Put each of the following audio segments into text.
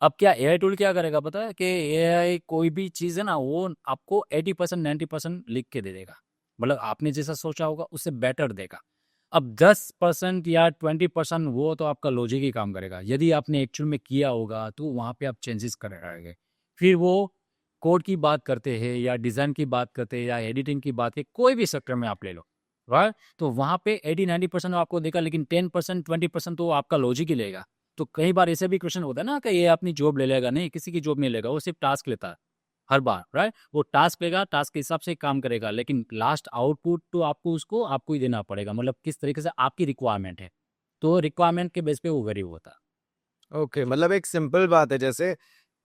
अब क्या AI tool क्या करेगा पता है कि एआई कोई भी चीज़ है ना वो आपको 80% 90% लिख के दे देगा। मतलब आपने जैसा सोचा होगा उससे बेटर देगा। अब 10% या 20% वो तो आपका लॉजिक ही काम करेगा। यदि आपने एक्चुअल में किया होगा तो वहाँ पे आप चेंजेस करेंगे। फिर वो कोड की बात करते हैं या डिज़ाइन की बात करते हैं या एडिटिंग की बात है, कोई भी सेक्टर में आप ले लो, राइट? तो वहाँ पे 80-90% आपको देगा, लेकिन 10% 20% तो आपका लॉजिक ही लेगा। तो कई बार ऐसे भी क्वेश्चन होता है ना कि ये अपनी जॉब ले लेगा, नहीं किसी की जॉब नहीं लेगा, वो सिर्फ टास्क लेता है हर बार, राइट? वो टास्क लेगा, टास्क के हिसाब से काम करेगा, लेकिन लास्ट आउटपुट तो आपको ही देना पड़ेगा। मतलब किस तरीके से आपकी रिक्वायरमेंट है, तो रिक्वायरमेंट के बेस पे वो वेरी होता है। ओके, मतलब एक सिंपल बात है, जैसे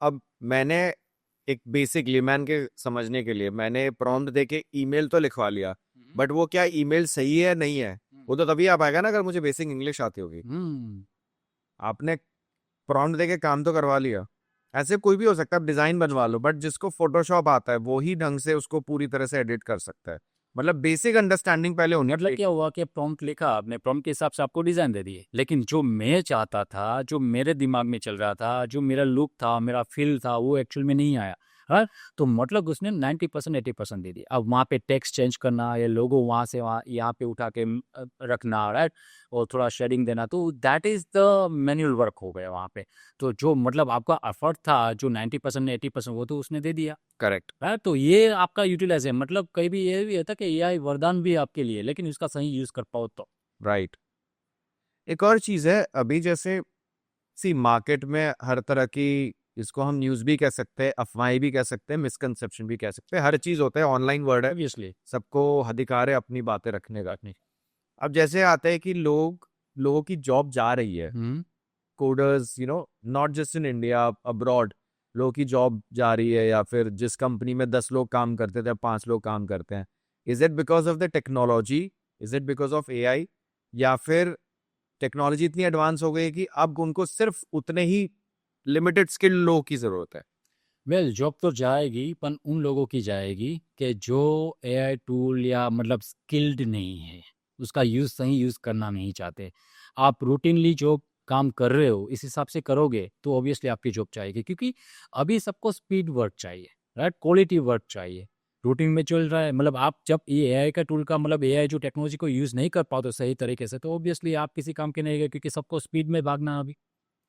अब मैंने एक बेसिक लेमैन के समझने के लिए मैंने प्रॉम्प्ट देके ईमेल तो लिखवा लिया, हम्म। बट वो क्या ईमेल सही है नहीं है, हम्म। वो तो तभी आ पाएगा ना अगर मुझे बेसिक इंग्लिश आती होगी। हम्म। आपने प्रॉम्प्ट देके काम तो करवा लिया। ऐसे कोई भी हो सकता है, आप डिजाइन बनवा लो, बट जिसको फोटोशॉप आता है वो ही ढंग से उसको पूरी तरह से एडिट कर सकता है। मतलब बेसिक अंडरस्टैंडिंग पहले होनी मतलब चाहिए। क्या हुआ कि प्रॉम्प्ट लिखा आपने, प्रॉम्प्ट के हिसाब से आपको डिजाइन दे दिए, लेकिन जो मैं चाहता था, जो मेरे दिमाग में चल रहा था, जो मेरा लुक था, मेरा फील था, वो एक्चुअल में नहीं आया। हाँ, तो मतलब उसने 90% 80% दे दिया। अब वहाँ पे टेक्स्ट चेंज करना, ये लोगो वहाँ से वहाँ यहाँ पे उठा के रखना, राइट? और थोड़ा शेडिंग देना, तो that is the manual work हो गया वहाँ पे। तो जो मतलब आपका एफर्ट था, जो 90% 80%, वो तो उसने दे दिया। करेक्ट। है, तो ये आपका यूटिलाइज है। मतलब कहीं भी ये भी होता है कि एआई वरदान भी है आपके लिए, लेकिन इसका सही यूज कर पाओ तो। राइट। एक और चीज है, अभी जैसे सी मार्केट में हर तरह की, इसको हम न्यूज भी कह सकते हैं, अफवाहें भी कह सकते हैं, मिसकंसेप्शन भी कह सकते हैं, हर चीज होता है, ऑनलाइन वर्ड है, ऑब्वियसली। सबको अधिकार है अपनी बातें रखने का। अब जैसे आता है कि लोगों की जॉब जा रही है, hmm. Coders, not just in India, abroad लोगों की जॉब जा रही है, या फिर जिस कंपनी में 10 लोग काम करते थे 5 लोग काम करते हैं। Is it because of the technology? Is it because of AI? या फिर टेक्नोलॉजी इतनी एडवांस हो गई है कि अब उनको सिर्फ उतने ही लिमिटेड स्किल्ड लोगों की जरूरत है? वेल, जॉब तो जाएगी, पर उन लोगों की जाएगी कि जो एआई टूल या मतलब स्किल्ड नहीं है, उसका यूज सही यूज करना नहीं चाहते। आप रूटीनली जो काम कर रहे हो इस हिसाब से करोगे तो ऑब्वियसली आपकी जॉब जाएगी, क्योंकि अभी सबको स्पीड वर्क चाहिए, राइट? क्वालिटी वर्क चाहिए। रूटीन में चल रहा है, मतलब आप जब ये एआई का टूल का मतलब एआई जो टेक्नोलॉजी को यूज नहीं कर पाते सही तरीके से, तो ऑब्वियसली आप किसी काम के नहीं गए, क्योंकि सबको स्पीड में भागना है अभी,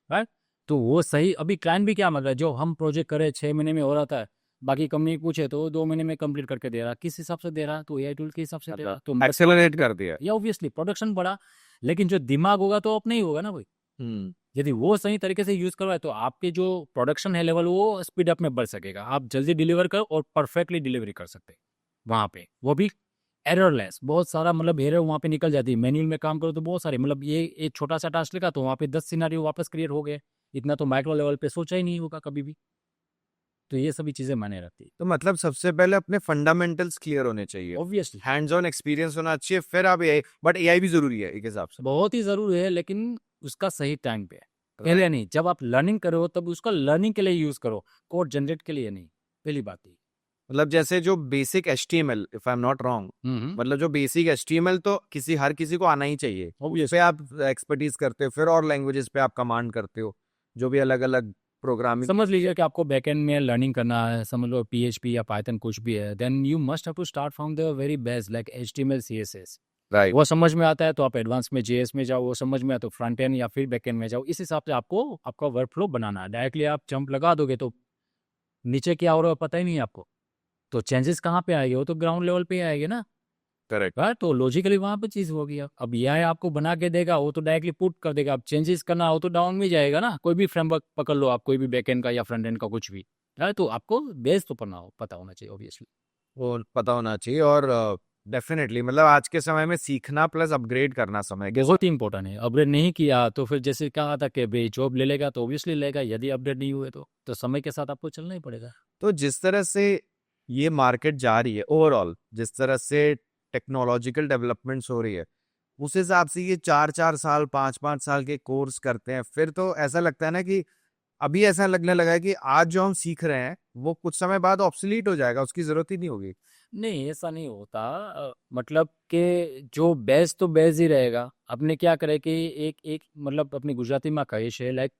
राइट? तो वो सही, अभी क्लाइंट भी क्या मांग रहा है, जो हम प्रोजेक्ट करे 6 महीने में हो रहा था, बाकी कंपनी पूछे तो 2 महीने में कंप्लीट करके दे रहा। किस हिसाब से दे रहा? तो एआई टूल के हिसाब से दे रहा। मतलब तो मतलब एक्सेलरेट कर दिया। या ऑब्वियसली प्रोडक्शन बढ़ा, लेकिन जो दिमाग होगा तो अपने ही होगा ना भाई। हम्म। यदि वो सही तरीके से यूज करवाए तो आपके जो प्रोडक्शन है लेवल, वो स्पीड अप में बढ़ सकेगा। आप जल्दी डिलीवर करो और परफेक्टली डिलीवरी कर सकते हैं वहाँ पे, वो भी एररलेस। बहुत सारा मतलब एरर वहाँ पे निकल जाती है। मैन्युअल में काम करो तो बहुत सारे, मतलब ये एक छोटा सा टास्क लिखा तो वहाँ पे 10 सिनारियो वापस क्रिएट हो गए। इतना तो माइक्रो लेवल पे सोचा ही नहीं होगा कभी भी। तो ये सभी चीज़ें मायने रखती है। तो मतलब सबसे पहले अपने फंडामेंटल्स क्लियर होने चाहिए, ऑब्वियसली हैंड्स ऑन एक्सपीरियंस होना चाहिए, फिर आप एआई, बट एआई भी जरूरी है एक हिसाब से। बहुत ही ज़रूरी है, लेकिन उसका सही टाइम पे है, राइट। पहले नहीं। जब आप लर्निंग करो तब उसका लर्निंग के लिए यूज़ करो, कोड जनरेट के लिए नहीं। पहली बात ही। मतलब जैसे जो basic HTML, if I am not wrong, hmm. मतलब जो बेसिक एचटीएमएल तो हर किसी को आना ही चाहिए, उस पे ऑब्वियसली। आप एक्सपर्टीज करते हो, फिर और लैंग्वेजेस पे आप कमांड करते हो, जो भी अलग अलग प्रोग्रामिंग। समझ लीजिए कि आपको बैकएंड में लर्निंग करना है, समझ लो पीएचपी या पाइथन कुछ भी है, then you must have to start from the very best, like HTML CSS. Right. वो समझ में आता है तो आप एडवांस में जेएस में जाओ, वो समझ में आता तो फ्रंट एंड या फिर बैक एंड में जाओ। इस हिसाब से आपको आपका वर्क फ्लो बनाना है। डायरेक्टली आप जंप लगा दोगे तो नीचे क्या हो रहा है पता ही नहीं है आपको। तो चेंजेस कहाँ पे आएंगे? वो तो ग्राउंड लेवल पे ही आएंगे ना, करेक्ट। राइट? तो लॉजिकली वहाँ पे चीज़ होगी। अब एआई आपको बना के देगा, वो तो डायरेक्टली पुट कर देगा। अब चेंजेस करना हो तो डाउन में जाएगा ना। कोई भी फ्रेमवर्क पकड़ लो आप, कोई भी बैक एंड का या फ्रंट एंड का कुछ भी, राइट? तो आपको बेस तो पता होना चाहिए ऑब्वियसली। वो पता होना चाहिए, और डेफिनेटली मतलब आज के समय में सीखना प्लस अपग्रेड करना समय के बहुत साथ। ही इंपॉर्टेंट है। अपग्रेड नहीं किया तो फिर जैसे कहा था कि भाई जॉब ले लेगा, तो ऑब्वियसली लेगा। यदि अपडेट नहीं हुए तो समय के साथ आपको चलना ही पड़ेगा। तो जिस तरह से ये मार्केट जा रही है ओवरऑल, जिस तरह से टेक्नोलॉजिकल डेवलपमेंट्स हो रही है, उस हिसाब से ये 4 4 साल 5 5 साल के कोर्स करते हैं, फिर तो ऐसा लगता है ना कि अभी ऐसा लगने लगा है कि आज जो हम सीख रहे हैं वो कुछ समय बाद ऑब्सोलीट हो जाएगा, उसकी जरूरत ही नहीं होगी। नहीं, ऐसा नहीं होता। मतलब कि जो बेस तो बेस ही रहेगा। आपने क्या करे कि एक एक मतलब अपनी गुजराती में कही છે, लाइक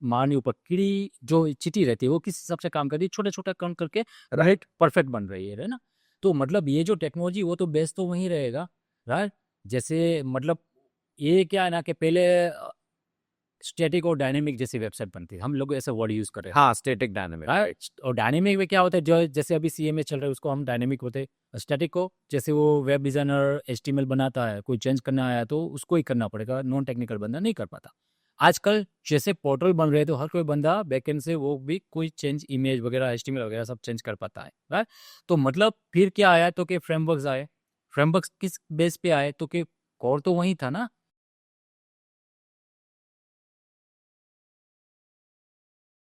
मार नहीं ऊपर, कीड़ी जो चींटी रहती है वो किस हिसाब से काम करती है, छोटे छोटे काम करके राइट परफेक्ट बन रही है ना। तो मतलब ये जो टेक्नोलॉजी वो तो बेस तो वहीं रहेगा, राइट। जैसे मतलब ये क्या है ना कि पहले स्टैटिक और डायनेमिक जैसी वेबसाइट बनती है, हम लोग ऐसा वर्ड यूज कर रहे हैं, हाँ, स्टैटिक डायनामिक। राइट। और डायनेमिक में क्या होता है, जो जैसे अभी सीएमए चल रहा है उसको हम डायनेमिक होते हैं। स्टैटिक को जैसे वो वेब डिजाइनर एचटीएमएल बनाता है, कोई चेंज करना आया तो उसको ही करना पड़ेगा, नॉन टेक्निकल बंदा नहीं कर पाता। आजकल जैसे पोर्टल बन रहे हैं तो हर कोई बंदा बैकएंड से वो भी कोई चेंज इमेज वगैरह एचटीएमएल वगैरह सब चेंज कर पाता है, राइट। तो मतलब फिर क्या आया तो कि फ्रेमवर्क्स आए। फ्रेमवर्क्स किस बेस पे आए तो कि कोर तो वही था ना,